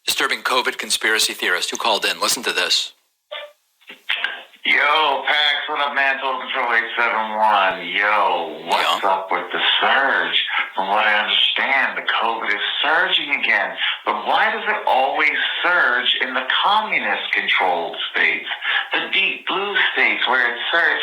disturbing COVID conspiracy theorist who called in. Listen to this. Yo, Pax, what up, man? Total Control 871. Yo, what's up with the surge? From what I understand, the COVID is surging again. But why does it always surge in the communist-controlled states? The deep blue states where it's surging!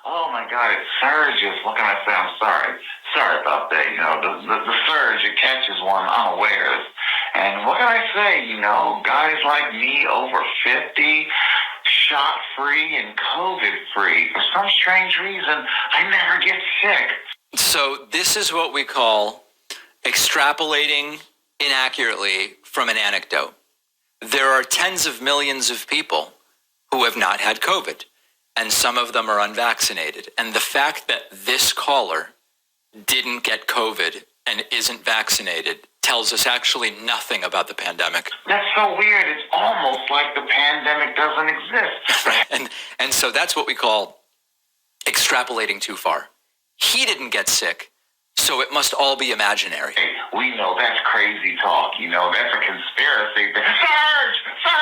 Oh my God, it surges. What can I say? I'm sorry. Sorry about that. You know, the surge, it catches one unawares. And what can I say? You know, guys like me over 50, shot-free and COVID-free. For some strange reason, I never get sick. So this is what we call extrapolating inaccurately from an anecdote. There are tens of millions of people who have not had COVID, and some of them are unvaccinated. And the fact that this caller didn't get COVID and isn't vaccinated tells us actually nothing about the pandemic. That's so weird. It's almost like the pandemic doesn't exist. Right. And so that's what we call extrapolating too far. He didn't get sick, so it must all be imaginary. Hey, we know that's crazy talk. You know, that's a conspiracy. Surge!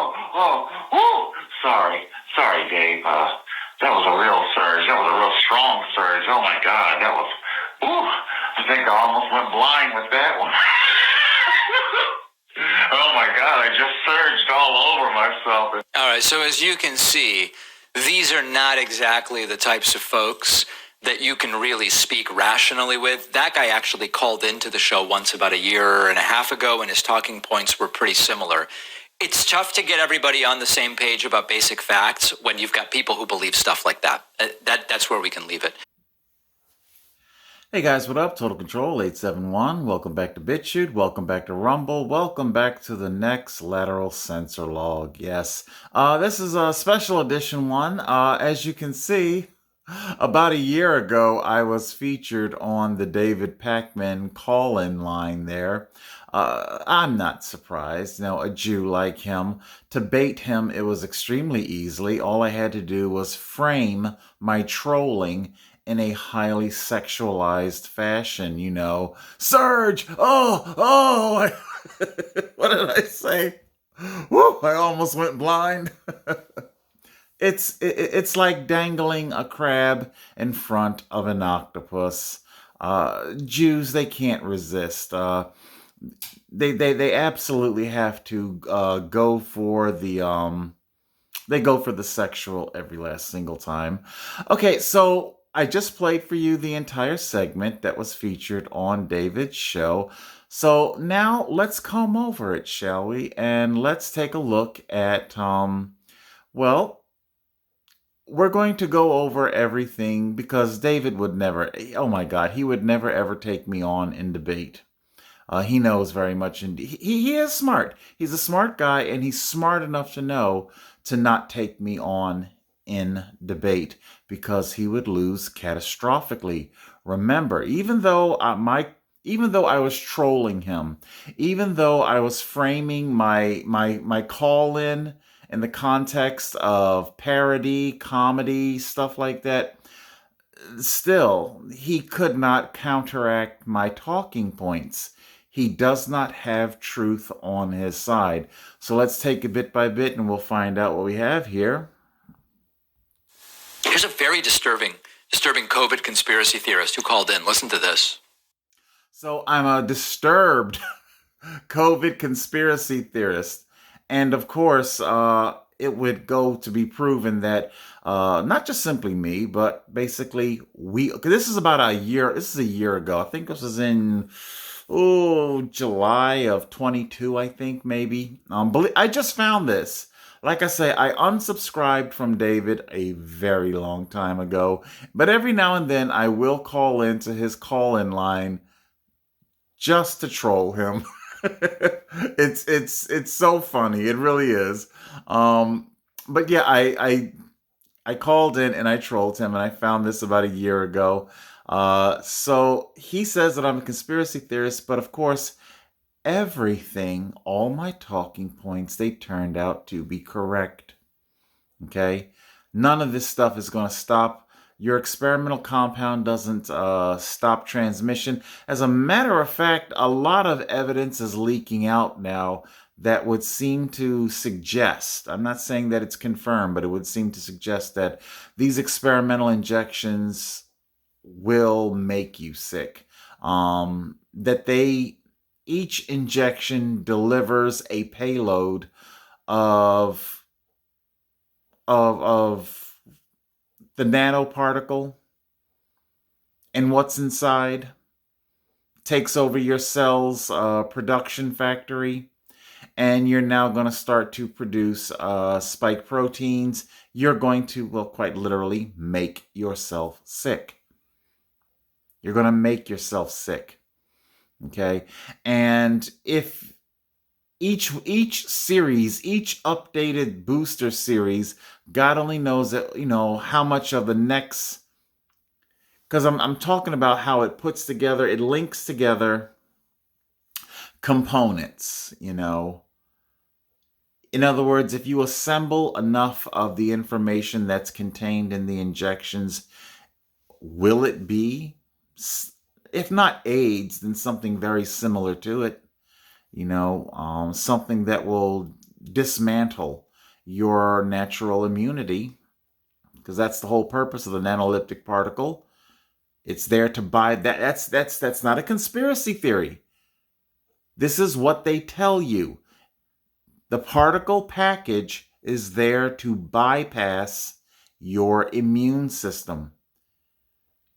Oh, woo! Sorry, Dave. That was a real surge. That was a real strong surge. Oh my God, that was, I think I almost went blind with that one. Oh my God, I just surged all over myself. All right, so as you can see, these are not exactly the types of folks that you can really speak rationally with. That guy actually called into the show once about a year and a half ago, and his talking points were pretty similar. It's tough to get everybody on the same page about basic facts when you've got people who believe stuff like that. That's where we can leave it. Hey guys, what up? Total Control 871. Welcome back to BitChute. Welcome back to Rumble. Welcome back to the next lateral sensor log. Yes, this is a special edition one. As you can see, about a year ago, I was featured on the David Pakman call-in line there. I'm not surprised. You know, a Jew like him. To bait him, it was extremely easily. All I had to do was frame my trolling in a highly sexualized fashion, you know. Surge! Oh! What did I say? Woo! I almost went blind. It's like dangling a crab in front of an octopus. Jews, they can't resist. They absolutely have to go for the sexual every last single time. Okay, so I just played for you the entire segment that was featured on David's show. So now let's comb over it, shall we? And let's take a look at, we're going to go over everything because David would never, oh my God, he would never ever take me on in debate. He knows very much, and he is smart. He's a smart guy, and he's smart enough to know to not take me on in debate because he would lose catastrophically. Remember, even though I was trolling him, even though I was framing my call-in in the context of parody, comedy, stuff like that, still, he could not counteract my talking points. He does not have truth on his side. So let's take it bit by bit and we'll find out what we have here. Here's a very disturbing COVID conspiracy theorist who called in. Listen to this. So I'm a disturbed COVID conspiracy theorist. And of course, it would go to be proven that not just simply me, but basically this is about a year ago. I think this was in July of 22, I think, maybe. I just found this. Like I say, I unsubscribed from David a very long time ago, but every now and then I will call into his call-in line just to troll him. It's so funny. It really is. But yeah, I called in and I trolled him, and I found this about a year ago. So he says that I'm a conspiracy theorist, but of course, everything, all my talking points, they turned out to be correct. Okay? None of this stuff is going to stop Your experimental compound doesn't stop transmission. As a matter of fact, a lot of evidence is leaking out now that would seem to suggest, I'm not saying that it's confirmed, but it would seem to suggest that these experimental injections will make you sick. That each injection delivers a payload of the nanoparticle and what's inside, takes over your cell's production factory, and you're now going to start to produce spike proteins. You're going to, well, quite literally, make yourself sick. You're going to make yourself sick. Okay? And if each series, each updated booster series, God only knows that, how much of the next, because I'm talking about how it puts together, it links together components, In other words, if you assemble enough of the information that's contained in the injections, will it be, if not AIDS, then something very similar to it? Something that will dismantle your natural immunity, because that's the whole purpose of the nanoleptic particle. It's there to buy that. That's not a conspiracy theory. This is what they tell you. The particle package is there to bypass your immune system.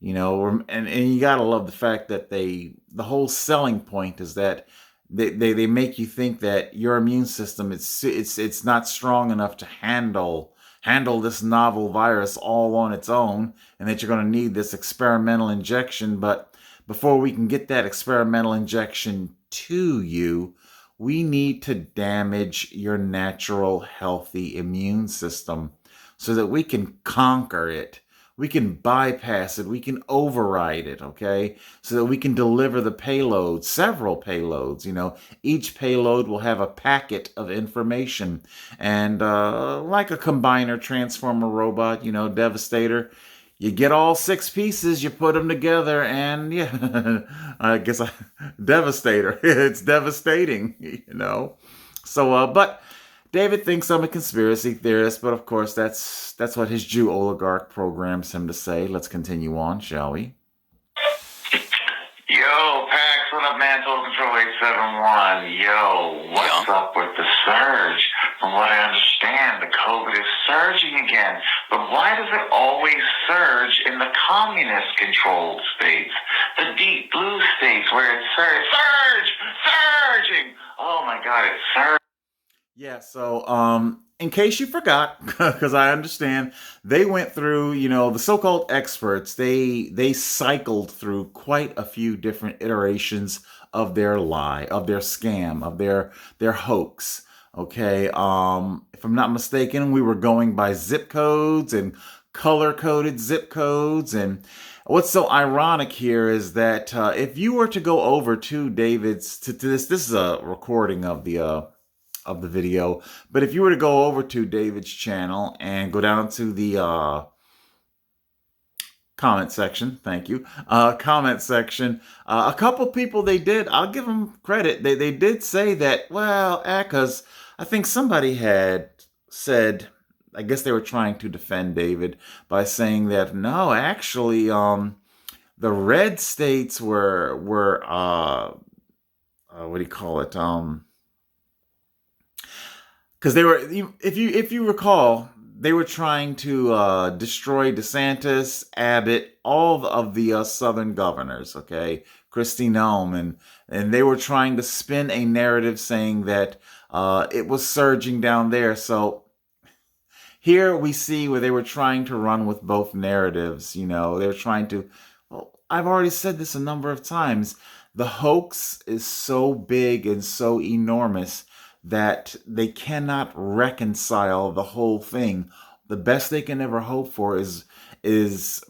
And you gotta love the fact that the whole selling point is that they make you think that your immune system it's not strong enough to handle this novel virus all on its own, and that you're going to need this experimental injection. But before we can get that experimental injection to you, we need to damage your natural healthy immune system so that we can conquer it. We can bypass it. We can override it, okay? So that we can deliver the payload, several payloads. Each payload will have a packet of information. And like a combiner transformer robot, Devastator, you get all 6 pieces, you put them together, and yeah, Devastator. It's devastating, So, but David thinks I'm a conspiracy theorist, but of course that's what his Jew oligarch programs him to say. Let's continue on, shall we? Yo, Pax, what up, man? Total Control 871. Yo, what's up with the surge? From what I understand, the COVID is surging again. But why does it always surge in the communist-controlled states? The deep blue states where it's surging. Oh my God, it's surging. Yeah, so in case you forgot, because I understand, they went through, the so-called experts, they cycled through quite a few different iterations of their lie, of their scam, of their hoax. Okay, if I'm not mistaken, we were going by zip codes and color-coded zip codes. And what's so ironic here is that if you were to go over to David's, to this is a recording of the video, but if you were to go over to David's channel and go down to the comment section, thank you, comment section, a couple people, I'll give them credit, they did say that, well, because I think somebody had said, I guess they were trying to defend David by saying that, no, actually, the red states were what do you call it, because they were, if you recall, they were trying to destroy DeSantis, Abbott, all of the southern governors, okay, Kristi Noem, and they were trying to spin a narrative saying that it was surging down there. So here we see where they were trying to run with both narratives. They were trying to, well, I've already said this a number of times, the hoax is so big and so enormous that they cannot reconcile the whole thing. The best they can ever hope for is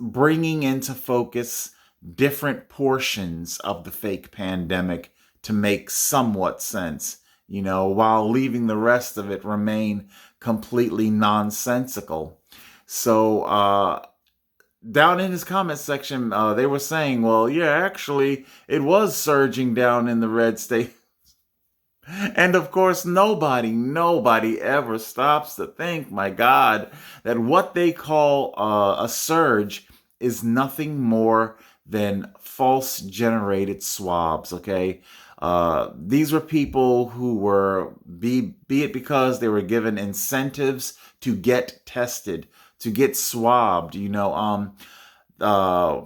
bringing into focus different portions of the fake pandemic to make somewhat sense, while leaving the rest of it remain completely nonsensical. So down in his comment section, they were saying, well, yeah, actually, it was surging down in the red state. And of course, nobody ever stops to think, my God, that what they call a surge is nothing more than false generated swabs, okay? These were people who were, be it because they were given incentives to get tested, to get swabbed, uh,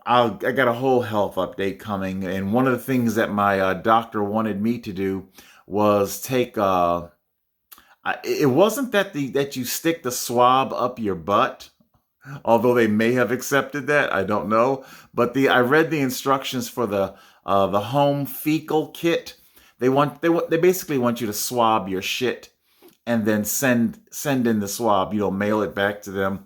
I got a whole health update coming, and one of the things that my doctor wanted me to do was take. It wasn't that you stick the swab up your butt, although they may have accepted that. I don't know, but I read the instructions for the home fecal kit. They basically want you to swab your shit and then send in the swab. Mail it back to them.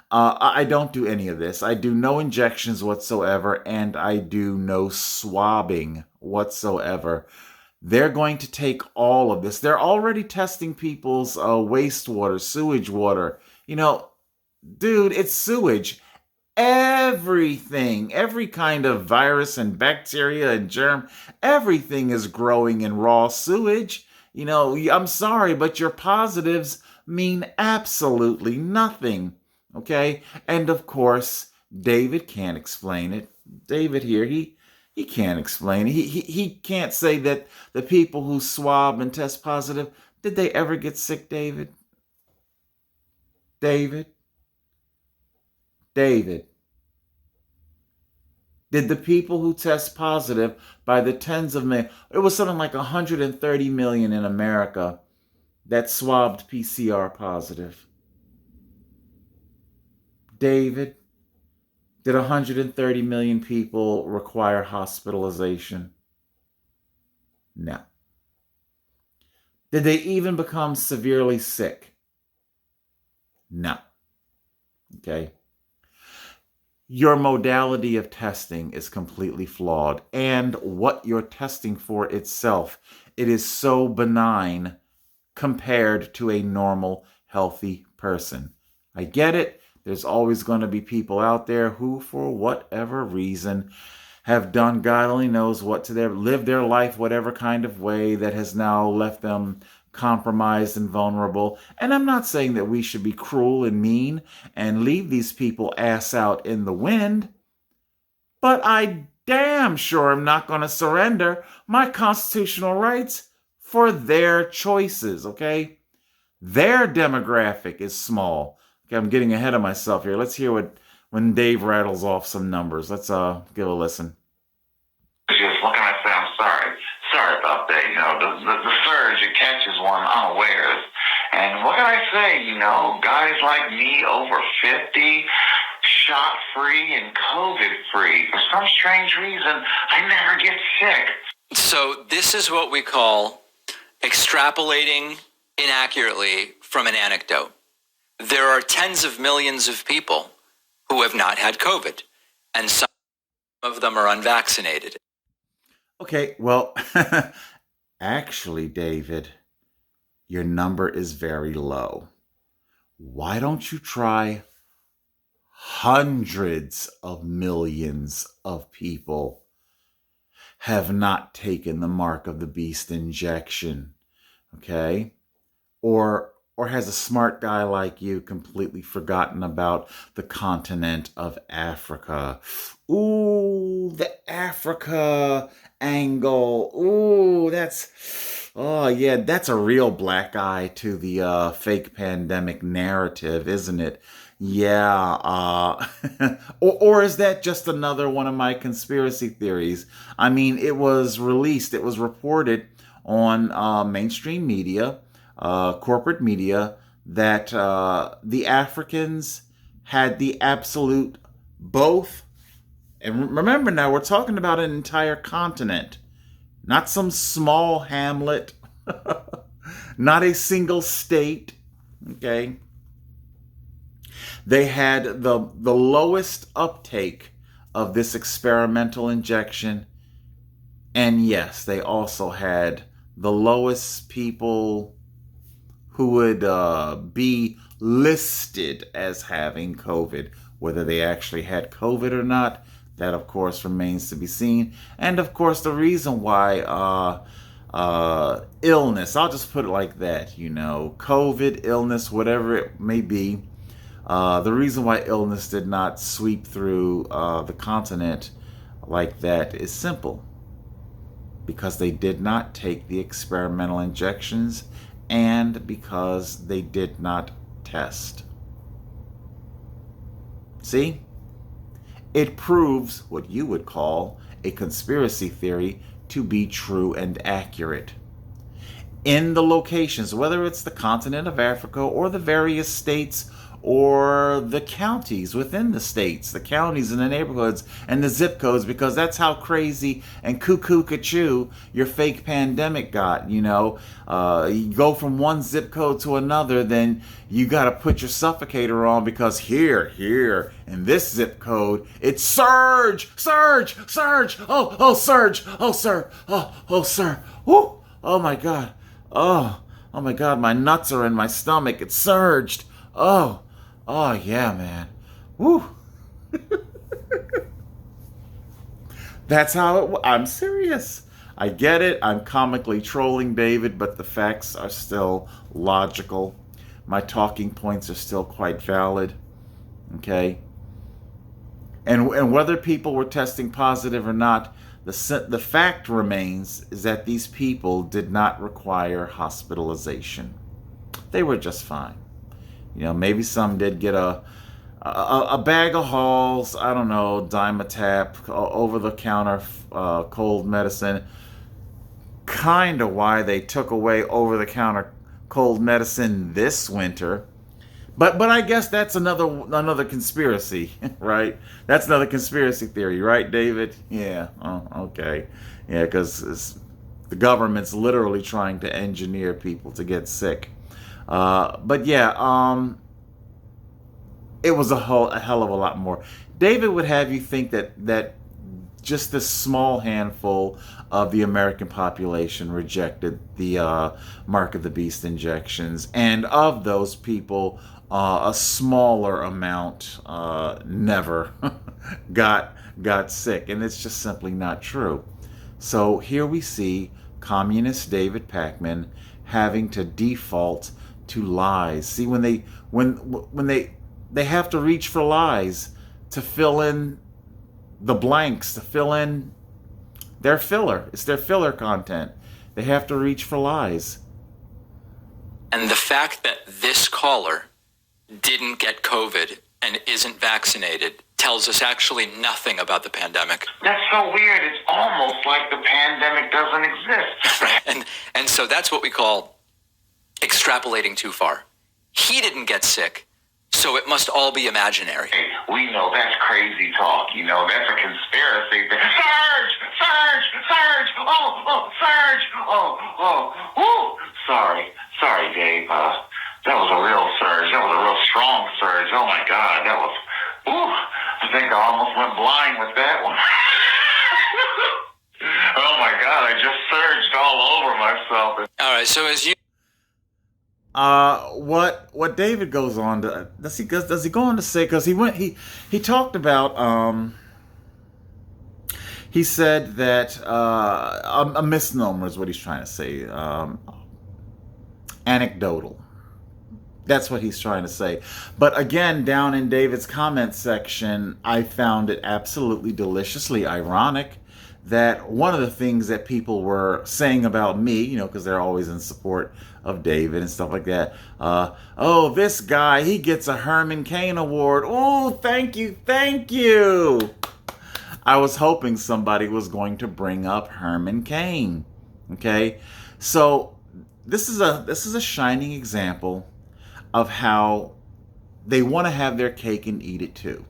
I don't do any of this. I do no injections whatsoever, and I do no swabbing whatsoever. They're going to take all of this. They're already testing people's wastewater, sewage water. Dude, it's sewage. Everything, every kind of virus and bacteria and germ, everything is growing in raw sewage. I'm sorry, but your positives mean absolutely nothing. Okay? And of course, David can't explain it. David here, he can't explain it. He can't say that the people who swab and test positive, did they ever get sick, David? David? David? Did the people who test positive by the tens of millions, it was something like 130 million in America that swabbed PCR positive. David, did 130 million people require hospitalization? No. Did they even become severely sick? No. Okay. Your modality of testing is completely flawed. And what you're testing for itself, it is so benign compared to a normal, healthy person. I get it. There's always going to be people out there who, for whatever reason, have done God only knows what to live their life whatever kind of way that has now left them compromised and vulnerable. And I'm not saying that we should be cruel and mean and leave these people ass out in the wind, but I damn sure am not going to surrender my constitutional rights for their choices, okay? Their demographic is small. Okay, I'm getting ahead of myself here. Let's hear when Dave rattles off some numbers. Let's give a listen. Just what can I say? I'm sorry. Sorry about that. The surge, it catches one unawares. And what can I say? Guys like me over 50, shot-free and COVID-free. For some strange reason, I never get sick. So this is what we call extrapolating inaccurately from an anecdote. There are tens of millions of people who have not had COVID, and some of them are unvaccinated. Okay, well, actually, David, your number is very low. Why don't you try hundreds of millions of people have not taken the mark of the beast injection, okay? Or has a smart guy like you completely forgotten about the continent of Africa? Ooh, the Africa angle. Ooh, that's a real black eye to the fake pandemic narrative, isn't it? Yeah. Or is that just another one of my conspiracy theories? I mean, it was reported on mainstream media, corporate media, that the Africans had the absolute both. And remember now, we're talking about an entire continent, not some small hamlet, not a single state, okay? They had the lowest uptake of this experimental injection. And yes, they also had the lowest people who would be listed as having COVID. Whether they actually had COVID or not, that of course remains to be seen. And of course, the reason why illness, I'll just put it like that, COVID, illness, whatever it may be, the reason why illness did not sweep through the continent like that is simple. Because they did not take the experimental injections and because they did not test. See? It proves what you would call a conspiracy theory to be true and accurate. In the locations, whether it's the continent of Africa or the various states or the counties within the states, the counties and the neighborhoods and the zip codes, because that's how crazy and cuckoo-ca-choo your fake pandemic got. You go from one zip code to another, then you got to put your suffocator on because here, in this zip code, it's surge, oh, surge, oh, sir, oh, sir, whoo, oh my God, oh my God, my nuts are in my stomach, it surged, oh yeah, man. Woo. That's how I'm serious. I get it. I'm comically trolling David, but the facts are still logical. My talking points are still quite valid. Okay? And whether people were testing positive or not, the fact remains is that these people did not require hospitalization. They were just fine. Maybe some did get a bag of Halls, I don't know, Dimetap, over-the-counter cold medicine. Kind of why they took away over-the-counter cold medicine this winter. But I guess that's another conspiracy, right? That's another conspiracy theory, right, David? Yeah, okay. Yeah, because the government's literally trying to engineer people to get sick. But yeah, it was a hell of a lot more. David would have you think that just this small handful of the American population rejected the Mark of the Beast injections, and of those people, a smaller amount never got sick, and it's just simply not true. So here we see communist David Pakman having to default to lies. See, when they have to reach for lies to fill in the blanks, to fill in their filler. It's their filler content. They have to reach for lies. And the fact that this caller didn't get COVID and isn't vaccinated tells us actually nothing about the pandemic. That's so weird. It's almost like the pandemic doesn't exist. Right. And so that's what we call extrapolating too far. He didn't get sick, so it must all be imaginary. Hey, we know that's crazy talk. That's a conspiracy. Surge! Oh, surge! Oh, sorry, Dave. That was a real surge. That was a real strong surge. Oh my God, that was. I think I almost went blind with that one. Oh my God, I just surged all over myself. All right, so as you what David goes on to does he go on to say, because he talked about he said that a misnomer is what he's trying to say, anecdotal. That's what he's trying to say. But again, down in David's comment section, I found it absolutely deliciously ironic that one of the things that people were saying about me, because they're always in support of David and stuff like that. This guy, he gets a Herman Cain Award. Oh, thank you. I was hoping somebody was going to bring up Herman Cain. Okay, so this is a shining example of how they want to have their cake and eat it too.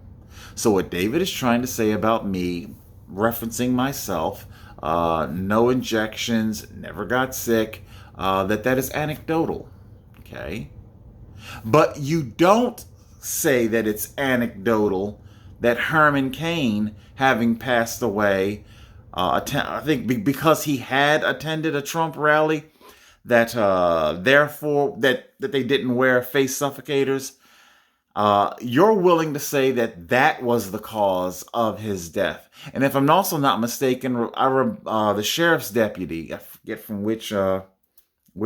So what David is trying to say about me, referencing myself, no injections, never got sick, that is anecdotal, okay? But you don't say that it's anecdotal that Herman Cain, having passed away, I think because he had attended a Trump rally, that therefore that they didn't wear face suffocators. you're willing to say that that was the cause of his death. And if I'm also not mistaken, the sheriff's deputy, I forget from which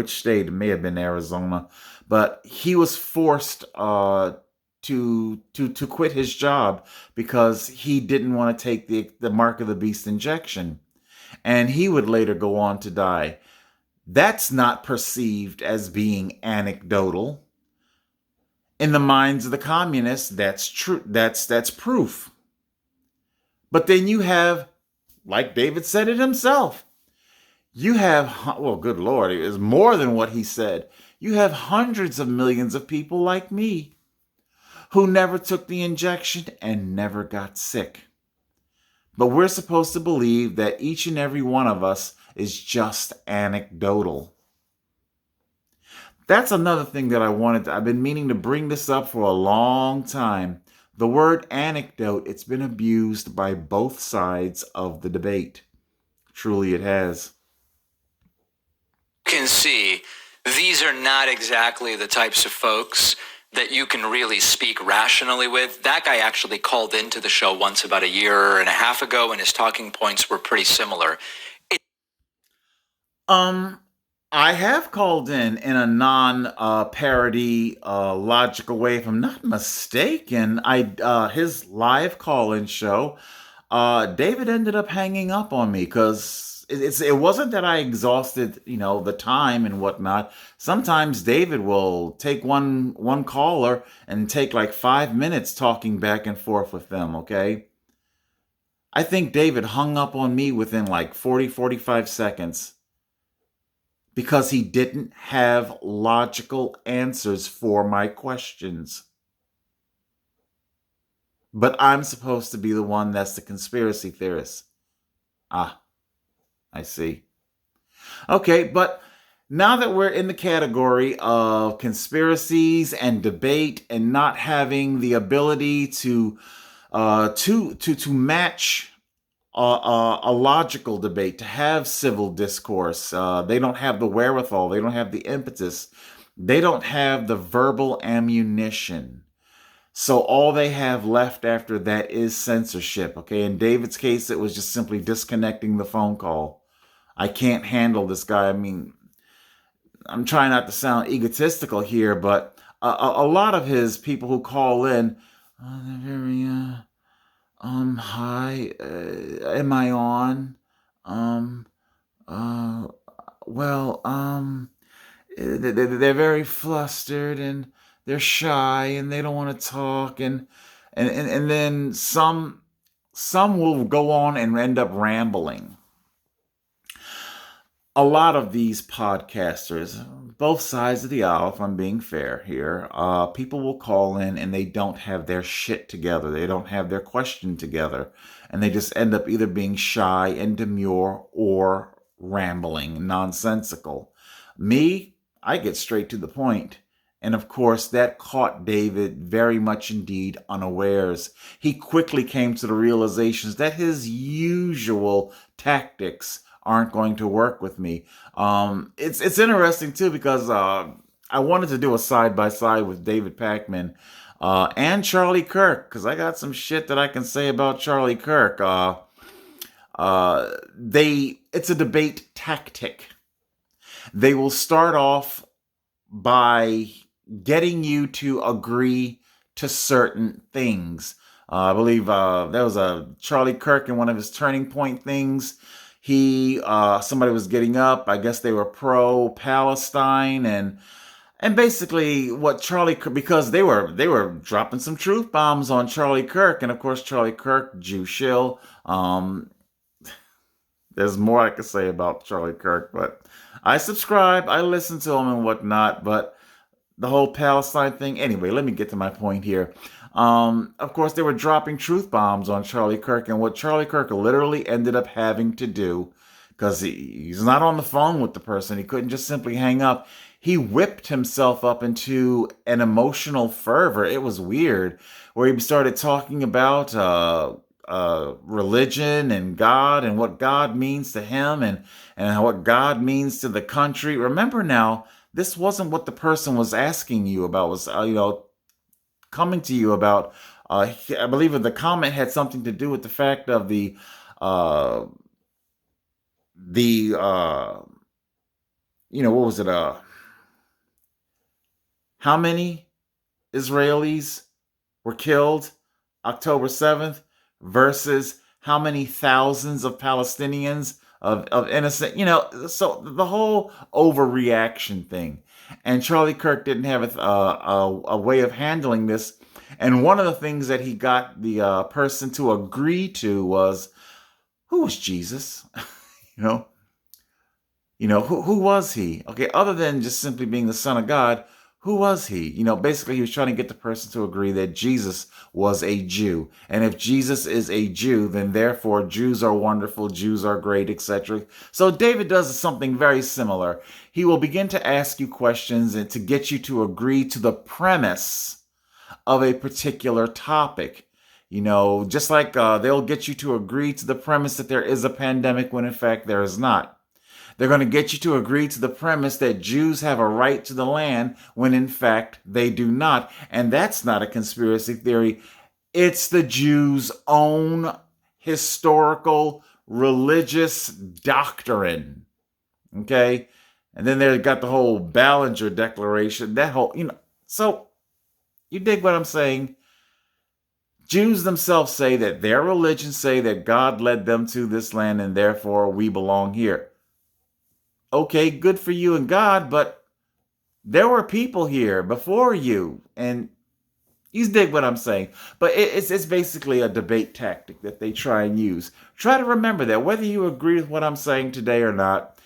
state, it may have been Arizona, but he was forced to quit his job because he didn't want to take the mark of the beast injection, and he would later go on to die. That's not perceived as being anecdotal. In the minds of the communists, that's true. That's proof. But then you have, like David said it himself, you have, well, good Lord, it is more than what he said. You have hundreds of millions of people like me who never took the injection and never got sick. But we're supposed to believe that each and every one of us is just anecdotal. That's another thing that I've been meaning to bring this up for a long time. The word anecdote, it's been abused by both sides of the debate. Truly it has. You can see these are not exactly the types of folks that you can really speak rationally with. That guy actually called into the show once about a year and a half ago, and his talking points were pretty similar. I have called in a non-parody logical way, if I'm not mistaken. His live call-in show, David ended up hanging up on me because it wasn't that I exhausted, the time and whatnot. Sometimes David will take one caller and take like 5 minutes talking back and forth with them, okay? I think David hung up on me within like 45 seconds because he didn't have logical answers for my questions. But I'm supposed to be the one that's the conspiracy theorist. Ah, I see. Okay, but now that we're in the category of conspiracies and debate and not having the ability to match a logical debate, to have civil discourse, they don't have the wherewithal, they don't have the impetus, they don't have the verbal ammunition. So all they have left after that is censorship. Okay, in David's case, it was just simply disconnecting the phone call. I can't handle this guy. I mean, I'm trying not to sound egotistical here, but a lot of his people who call in, they're very, hi, am I on? Well, they're very flustered and they're shy and they don't want to talk, and then some will go on and end up rambling. A lot of these podcasters, both sides of the aisle, if I'm being fair here, people will call in and they don't have their shit together. They don't have their question together. And they just end up either being shy and demure or rambling, nonsensical. Me, I get straight to the point. And of course, that caught David very much indeed unawares. He quickly came to the realizations that his usual tactics aren't going to work with me. It's interesting too because I wanted to do a side by side with David Pakman and Charlie Kirk, because I got some shit that I can say about Charlie Kirk. It's a debate tactic. They will start off by getting you to agree to certain things. I believe there was a Charlie Kirk in one of his turning point things. Somebody was getting up. I guess they were pro-Palestine, and basically what because they were dropping some truth bombs on Charlie Kirk, and of course Charlie Kirk, Jew shill. There's more I could say about Charlie Kirk, but I subscribe, I listen to him and whatnot, but the whole Palestine thing. Anyway, let me get to my point here. Of course, they were dropping truth bombs on Charlie Kirk, and what Charlie Kirk literally ended up having to do, because he's not on the phone with the person, he couldn't just simply hang up. He whipped himself up into an emotional fervor. It was weird, where he started talking about religion and God and what God means to him and what God means to the country. Remember now, this wasn't what the person was asking you about. Was coming to you about. I believe the comment had something to do with the fact of uh, the what was it? How many Israelis were killed October 7th versus how many thousands of Palestinians of innocent, so the whole overreaction thing. And Charlie Kirk didn't have a way of handling this. And one of the things that he got the person to agree to was, who was Jesus? you know, who was he? Okay, other than just simply being the Son of God, who was he? Basically he was trying to get the person to agree that Jesus was a Jew. And if Jesus is a Jew, then therefore Jews are wonderful, Jews are great, etc. So David does something very similar. He will begin to ask you questions and to get you to agree to the premise of a particular topic. Just like they'll get you to agree to the premise that there is a pandemic when in fact there is not. They're going to get you to agree to the premise that Jews have a right to the land when in fact they do not. And that's not a conspiracy theory. It's the Jews' own historical religious doctrine. Okay? And then they've got the whole Ballinger Declaration, that whole, so you dig what I'm saying? Jews themselves say that their religion say that God led them to this land and therefore we belong here. Okay, good for you and God, but there were people here before you, and you dig what I'm saying. But it's basically a debate tactic that they try and use. Try to remember that whether you agree with what I'm saying today or not,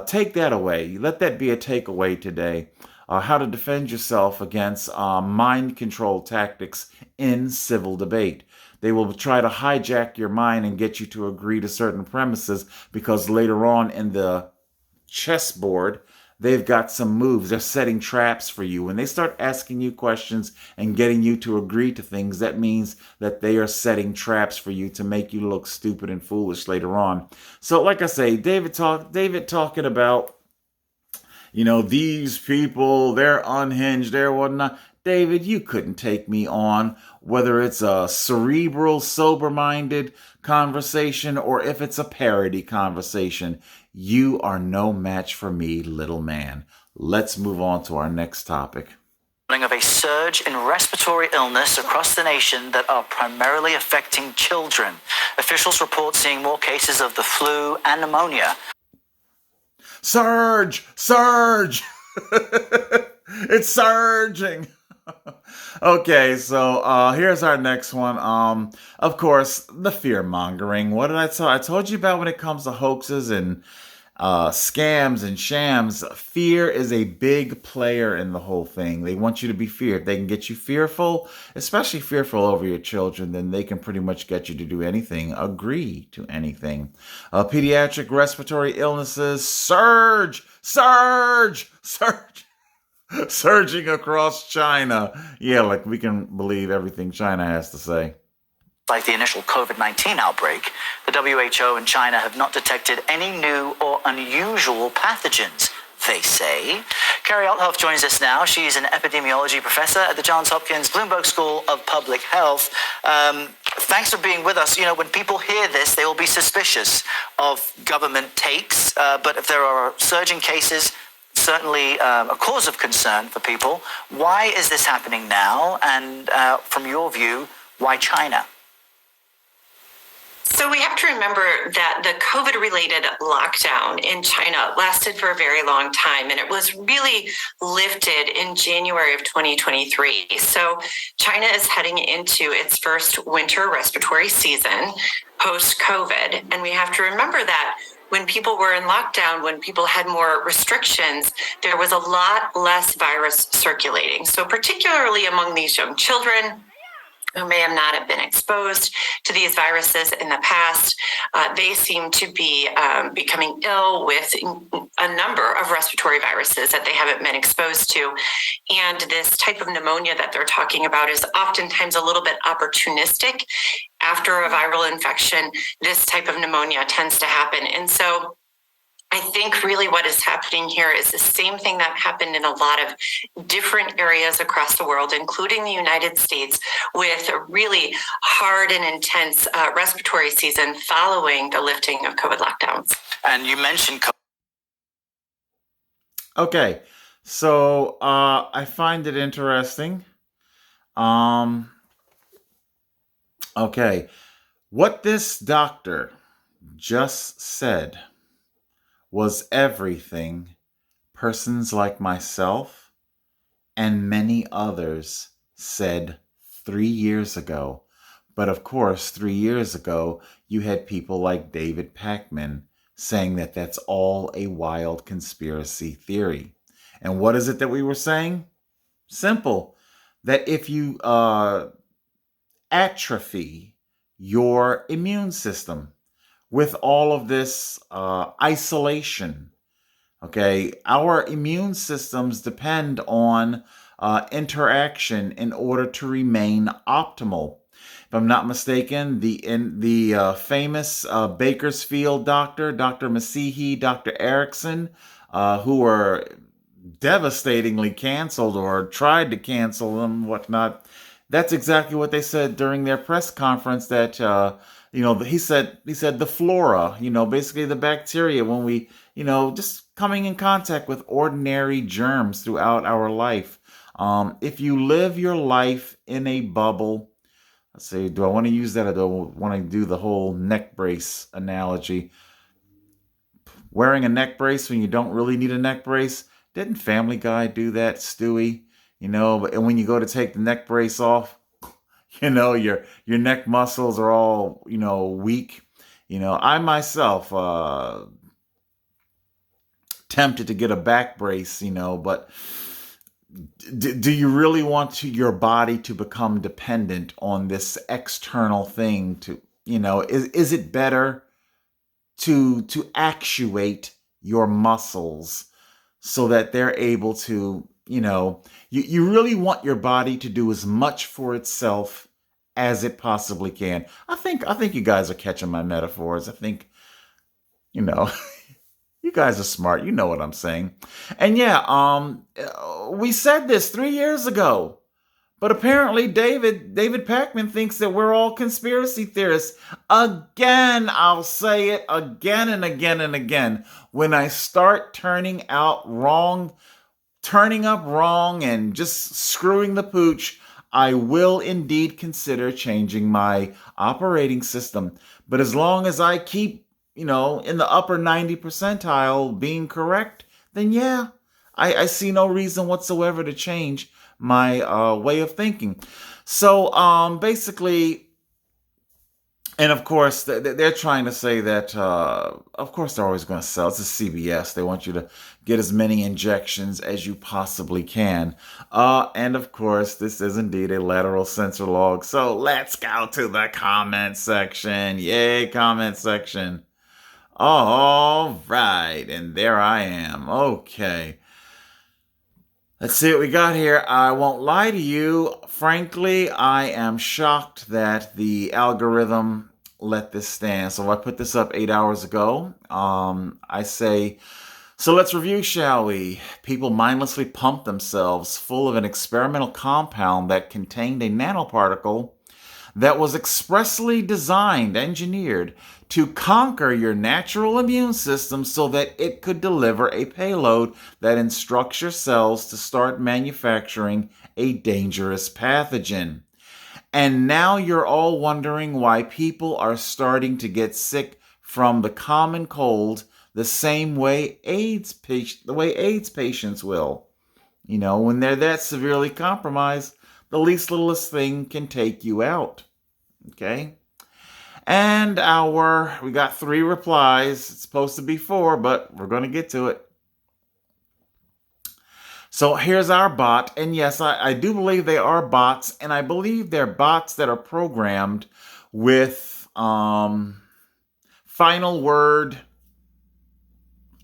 take that away. Let that be a takeaway today. How to defend yourself against mind control tactics in civil debate. They will try to hijack your mind and get you to agree to certain premises because later on in the chessboard, they've got some moves. They're setting traps for you. When they start asking you questions and getting you to agree to things, that means that they are setting traps for you to make you look stupid and foolish later on. So like I say, David talking about, these people, they're unhinged, they're whatnot. David, you couldn't take me on, whether it's a cerebral, sober-minded conversation or if it's a parody conversation. You are no match for me, little man. Let's move on to our next topic. Of a surge in respiratory illness across the nation that are primarily affecting children. Officials report seeing more cases of the flu and pneumonia. Surge! It's surging! Okay, so here's our next one. Of course, the fear mongering. What did I tell? I told you about when it comes to hoaxes and scams and shams. Fear is a big player in the whole thing. They want you to be feared. They can get you fearful, especially fearful over your children, then they can pretty much get you to do anything, agree to anything. Pediatric respiratory illnesses surging across China. Yeah, like we can believe everything China has to say. Like the initial COVID-19 outbreak, the WHO and China have not detected any new or unusual pathogens, they say. Carrie Althoff joins us now. She's an epidemiology professor at the Johns Hopkins Bloomberg School of Public Health. Thanks for being with us. When people hear this, they will be suspicious of government takes, but if there are surging cases, certainly a cause of concern for people. Why is this happening now? And from your view, why China? So we have to remember that the COVID-related lockdown in China lasted for a very long time, and it was really lifted in January of 2023. So China is heading into its first winter respiratory season post-COVID, and we have to remember that when people were in lockdown, when people had more restrictions, there was a lot less virus circulating. So particularly among these young children who may have not have been exposed to these viruses in the past, they seem to be becoming ill with a number of respiratory viruses that they haven't been exposed to. And this type of pneumonia that they're talking about is oftentimes a little bit opportunistic. After a viral infection, this type of pneumonia tends to happen. And so I think think really what is happening here is the same thing that happened in a lot of different areas across the world, including the United States, with a really hard and intense respiratory season following the lifting of COVID lockdowns. And you mentioned Okay, so I find it interesting. Okay, what this doctor just said was everything persons like myself and many others said 3 years ago. But of course, 3 years ago, you had people like David Pakman saying that that's all a wild conspiracy theory. And what is it that we were saying? Simple. That if you atrophy your immune system with all of this isolation, okay, our immune systems depend on interaction in order to remain optimal. If I'm not mistaken, the famous Bakersfield doctor, Dr. Masihi, Dr. Erickson, who were devastatingly canceled or tried to cancel them, whatnot. That's exactly what they said during their press conference. That he said the flora, basically the bacteria, when we, just coming in contact with ordinary germs throughout our life. If you live your life in a bubble, let's see, do I want to use that or do I want to do the whole neck brace analogy? Wearing a neck brace when you don't really need a neck brace. Didn't Family Guy do that, Stewie? And when you go to take the neck brace off, your neck muscles are all, weak. I myself tempted to get a back brace, but do you really want your body to become dependent on this external thing to, is it better to actuate your muscles so that they're able to, you really want your body to do as much for itself as it possibly can. I think you guys are catching my metaphors. I think, you guys are smart. You know what I'm saying. And yeah, we said this 3 years ago. But apparently David Pakman thinks that we're all conspiracy theorists. Again, I'll say it again and again and again. When I start turning up wrong and just screwing the pooch, I will indeed consider changing my operating system. But as long as I keep, in the upper 90 percentile being correct, then yeah, I see no reason whatsoever to change my way of thinking. So basically, and of course, they're trying to say that, of course, they're always going to sell. It's a CBS. They want you to get as many injections as you possibly can. And of course, this is indeed a lateral sensor log. So let's go to the comment section. Yay, comment section. All right. And there I am. Okay. Let's see what we got here. I won't lie to you. Frankly, I am shocked that the algorithm let this stand. So I put this up 8 hours ago. I say, so let's review, shall we? People mindlessly pumped themselves full of an experimental compound that contained a nanoparticle that was expressly engineered to conquer your natural immune system so that it could deliver a payload that instructs your cells to start manufacturing a dangerous pathogen. And now you're all wondering why people are starting to get sick from the common cold the same way AIDS patients will. When they're that severely compromised, the least littlest thing can take you out. Okay? And we got 3 replies. It's supposed to be 4, but we're going to get to it. So here's our bot. And yes, I do believe they are bots. And I believe they're bots that are programmed with final word.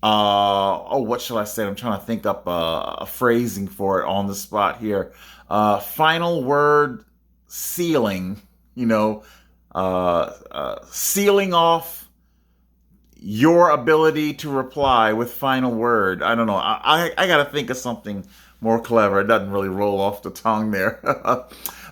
What shall I say? I'm trying to think up a phrasing for it on the spot here. Final word sealing, sealing off your ability to reply with final word. I don't know. I got to think of something more clever. It doesn't really roll off the tongue there.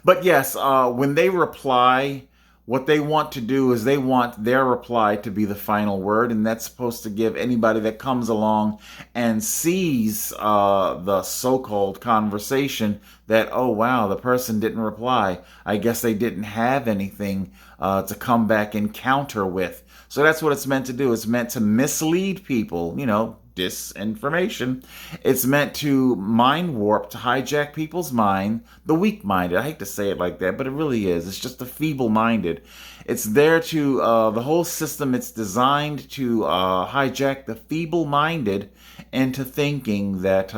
But yes, when they reply, what they want to do is they want their reply to be the final word, and that's supposed to give anybody that comes along and sees the so-called conversation that, oh wow, the person didn't reply. I guess they didn't have anything to come back and counter with. So that's what it's meant to do. It's meant to mislead people, disinformation. It's meant to mind warp, to hijack people's mind, the weak-minded. I hate to say it like that, but it really is. It's just the feeble-minded. It's there to, the whole system, it's designed to hijack the feeble-minded into thinking that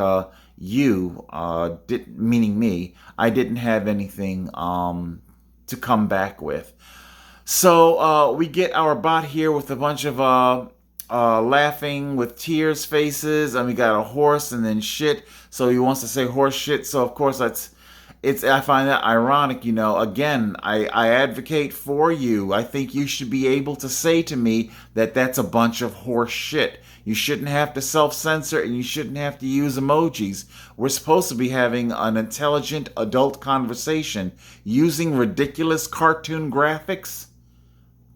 meaning me, I didn't have anything to come back with. So we get our bot here with a bunch of laughing with tears faces, and we got a horse and then shit. So he wants to say horse shit. So of course I find that ironic. Again, I advocate for you. I think you should be able to say to me that that's a bunch of horse shit. You shouldn't have to self-censor, and you shouldn't have to use emojis. We're supposed to be having an intelligent adult conversation. Using ridiculous cartoon graphics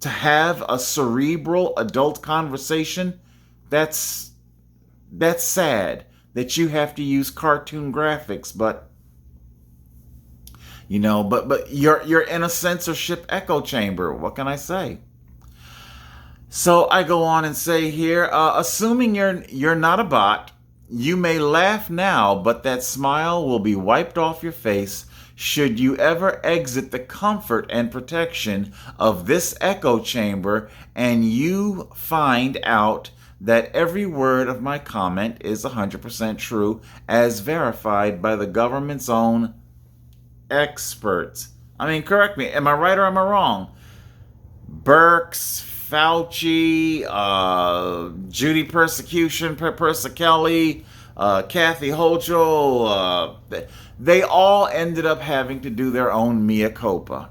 to have a cerebral adult conversation, that's sad that you have to use cartoon graphics, but you're in a censorship echo chamber. What can I say? So I go on and say here, assuming you're not a bot, you may laugh now, but that smile will be wiped off your face should you ever exit the comfort and protection of this echo chamber and you find out that every word of my comment is 100% true as verified by the government's own experts. I mean, correct me. Am I right or am I wrong? Birx, Fauci, Judy Persichelli, Kathy Hochul, they all ended up having to do their own mea culpa.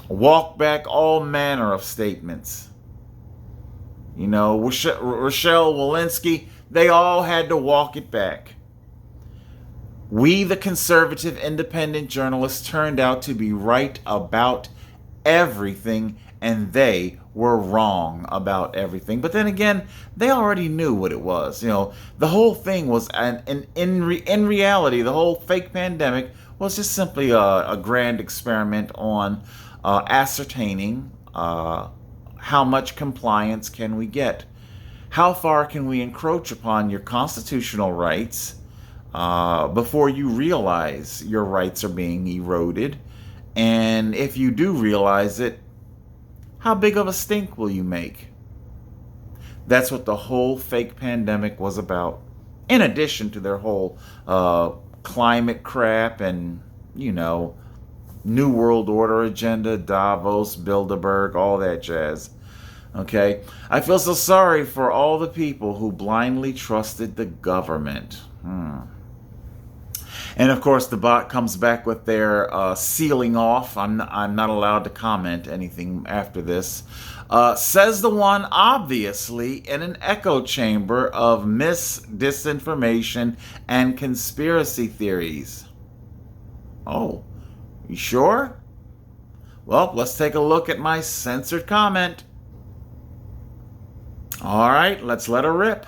Walk back all manner of statements. Rochelle Walensky, they all had to walk it back. We, the conservative independent journalists, turned out to be right about everything, and they were wrong about everything. But then again, they already knew what it was. The whole thing was, in reality, the whole fake pandemic was just simply a grand experiment on ascertaining how much compliance can we get. How far can we encroach upon your constitutional rights before you realize your rights are being eroded? And if you do realize it, how big of a stink will you make? That's what the whole fake pandemic was about. In addition to their whole climate crap and, New World Order agenda, Davos, Bilderberg, all that jazz. Okay? I feel so sorry for all the people who blindly trusted the government. And of course, the bot comes back with their sealing off. I'm not allowed to comment anything after this. Says the one obviously in an echo chamber of disinformation, and conspiracy theories. Oh, you sure? Well, let's take a look at my censored comment. All right, let's let her rip.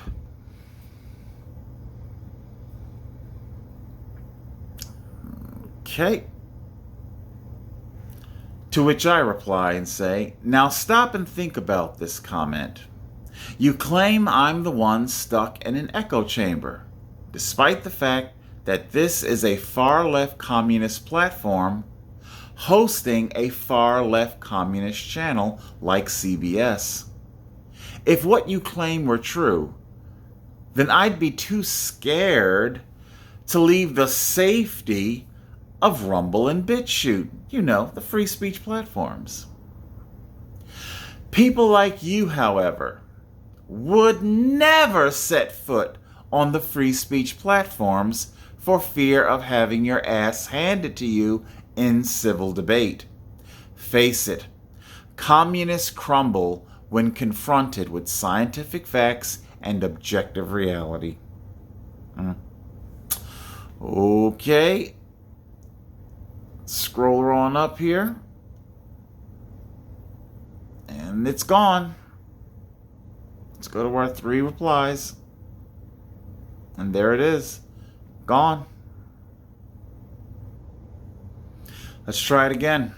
Okay. To which I reply and say, now stop and think about this comment. You claim I'm the one stuck in an echo chamber, despite the fact that this is a far-left communist platform hosting a far-left communist channel like CBS. If what you claim were true, then I'd be too scared to leave the safety of Rumble and BitChute, the free speech platforms. People like you, however, would never set foot on the free speech platforms for fear of having your ass handed to you in civil debate. Face it, communists crumble when confronted with scientific facts and objective reality. Okay. Scroll on up here. And it's gone. Let's go to our 3 replies. And there it is. Gone. Let's try it again.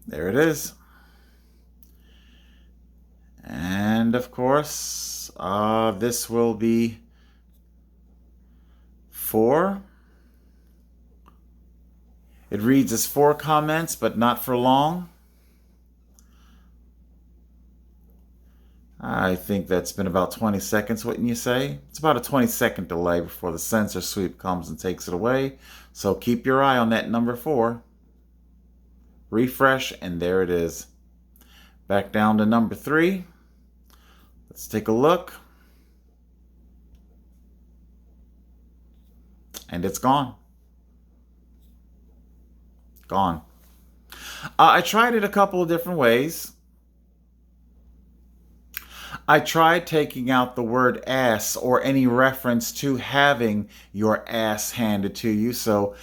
There it is. And of course, this will be 4. It reads as 4 comments, but not for long. I think that's been about 20 seconds, wouldn't you say? It's about a 20-second delay before the censor sweep comes and takes it away. So keep your eye on that number 4. Refresh, and there it is. Back down to number 3. Let's take a look. And it's gone. Gone. I tried it a couple of different ways. I tried taking out the word ass or any reference to having your ass handed to you. So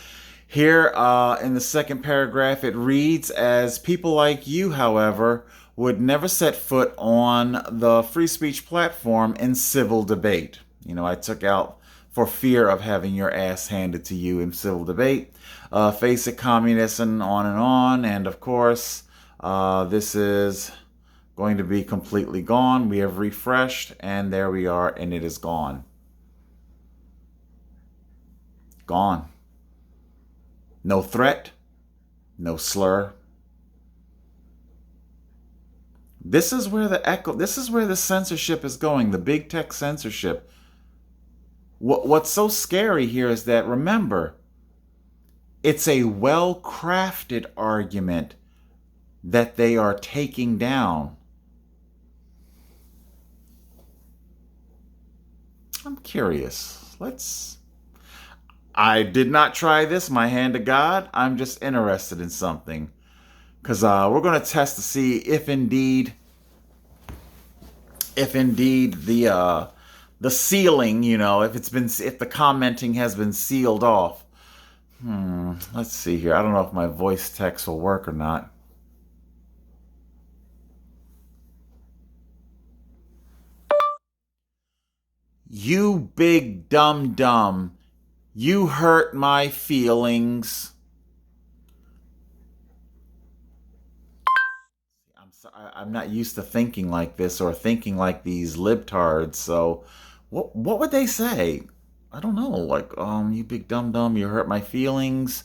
here in the second paragraph, it reads as people like you, however, would never set foot on the free speech platform in civil debate. You know, I took out for fear of having your ass handed to you in civil debate. Face it, communists, and on. And of course, this is going to be completely gone. We have refreshed, and there we are, and it is gone. Gone. No threat, no slur. This is where the censorship is going, the big tech censorship. What's so scary here is that, remember, it's a well-crafted argument that they are taking down. I'm curious. I did not try this, my hand to God. I'm just interested in something. Because we're going to test to see if indeed the sealing, if the commenting has been sealed off. Let's see here. I don't know if my voice text will work or not. You big dum-dum. You hurt my feelings. I'm not used to thinking like this or thinking like these libtards. So what would they say? I don't know. Like, you big dum-dum, you hurt my feelings.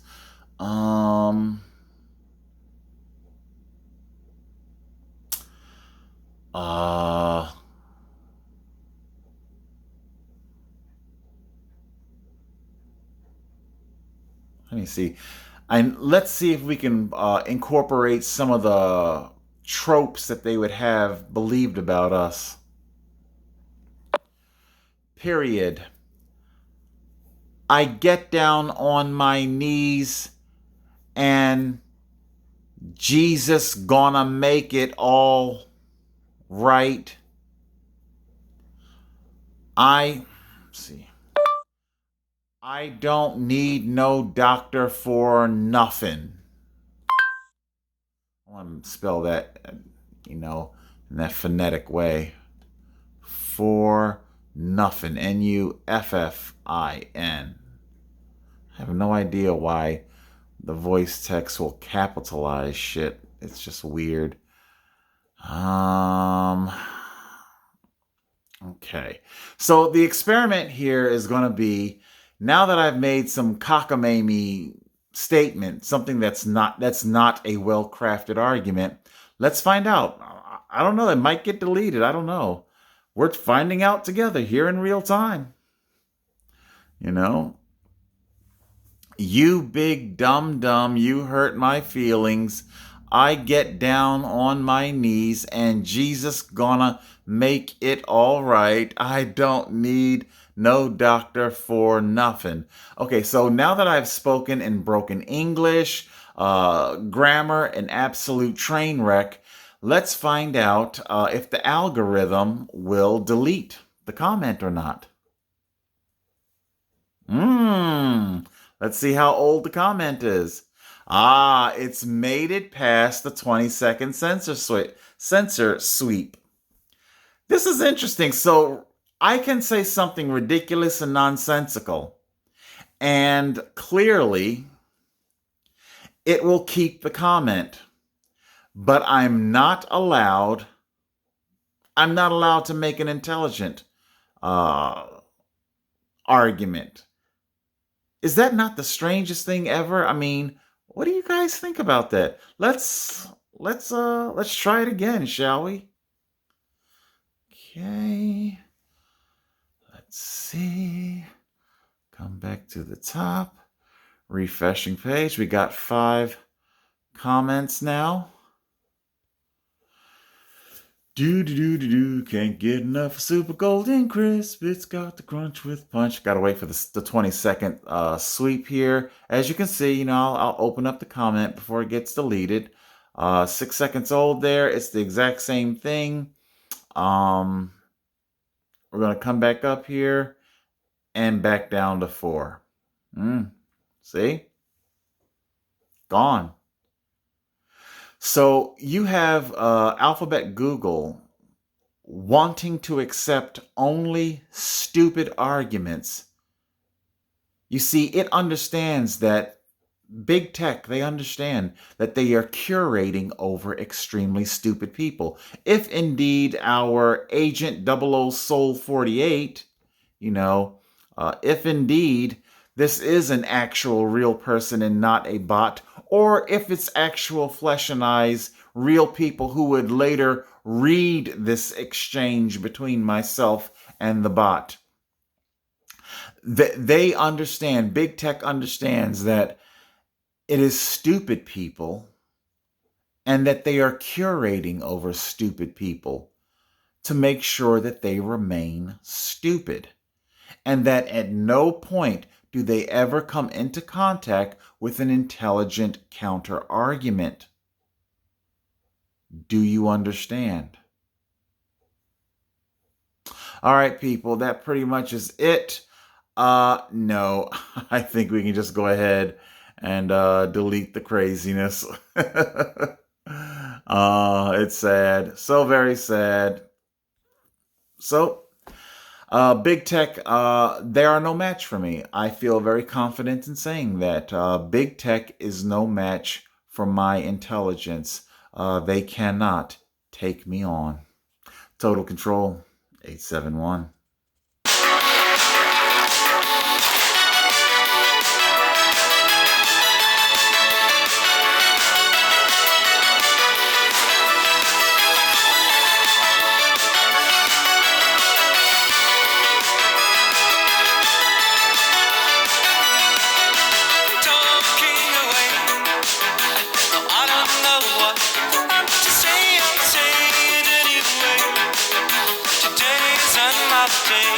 Let me see. And let's see if we can incorporate some of the tropes that they would have believed about us. Period. I get down on my knees and Jesus gonna make it all right. I don't need no doctor for nothing. I want to spell that, in that phonetic way. For nothing. Nuffin. I have no idea why the voice text will capitalize shit. It's just weird. Okay. So the experiment here is going to be, now that I've made some cockamamie statement, something that's not a well-crafted argument, let's find out. I don't know. It might get deleted. I don't know. We're finding out together here in real time. You big dum-dum, you hurt my feelings. I get down on my knees and Jesus gonna make it all right. I don't need no doctor for nothing. Okay, so now that I've spoken in broken English, grammar, an absolute train wreck, let's find out if the algorithm will delete the comment or not. Let's see how old the comment is. It's made it past the 20-second censor sweep. This is interesting. So I can say something ridiculous and nonsensical, and clearly it will keep the comment. But I'm not allowed to make an intelligent argument. Is that not the strangest thing ever? I mean, what do you guys think about that? Let's try it again, shall we? Okay. Let's see. Come back to the top. Refreshing page. We got 5 comments now. Can't get enough super golden crisp. It's got the crunch with punch. Gotta wait for the 20-second sweep here. As you can see, I'll open up the comment before it gets deleted. 6 seconds old there. It's the exact same thing. We're gonna come back up here and back down to 4. See? Gone. So you have Alphabet Google wanting to accept only stupid arguments. You see, it understands that big tech, they understand that they are curating over extremely stupid people. If indeed our Agent 00 Soul 48, if indeed this is an actual real person and not a bot, or if it's actual flesh and eyes, real people who would later read this exchange between myself and the bot. They understand, big tech understands that it is stupid people and that they are curating over stupid people to make sure that they remain stupid, and that at no point do they ever come into contact with an intelligent counter-argument. Do you understand? All right, people, that pretty much is it. No, I think we can just go ahead and delete the craziness. It's sad. So very sad. So, big tech, they are no match for me. I feel very confident in saying that. Big tech is no match for my intelligence. They cannot take me on. Total Control, 871. Day